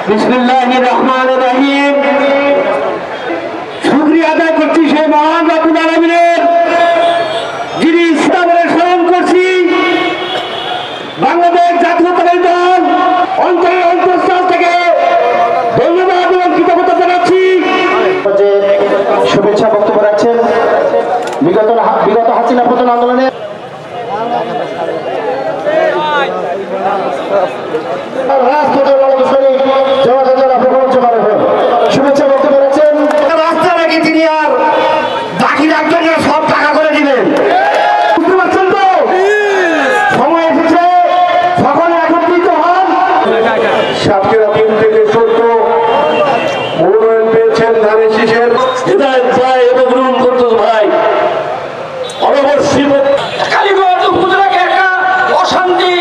বিসমিল্লাহির রহমানির রহিম। শুকরিয়া আদায় করছি সেই মহান রব্বুল আলামিনের, যিনি ইসলামের স্মরণ করছি। বাংলাদেশ জাতীয়তাবাদী দল অন্তরের অন্তঃস্থল থেকে ধন্যবাদ এবং কৃতজ্ঞতা জানাচ্ছি। শুভেচ্ছা বক্তব্য রাখছেন বিগত হাসিনা পতন আন্দোলনে শুভেচ্ছা বক্তব্য রাখছেন। রাস্তা নাকি তিনি আর বাকি রাজ্যের সব টাকা করে দিলেন, বুঝতে পারছেন তো? সময় এসেছে সকলে একত্রিত হন। সাতক্ষীরা 3 থেকে 14 মনোনয়ন পেয়েছেন ধানের শীষের হৃদায়ত ভাই এবং রুম করতুস ভাই অবশ্যই কালীগঞ্জ উপজেলাকে একটা অশান্তি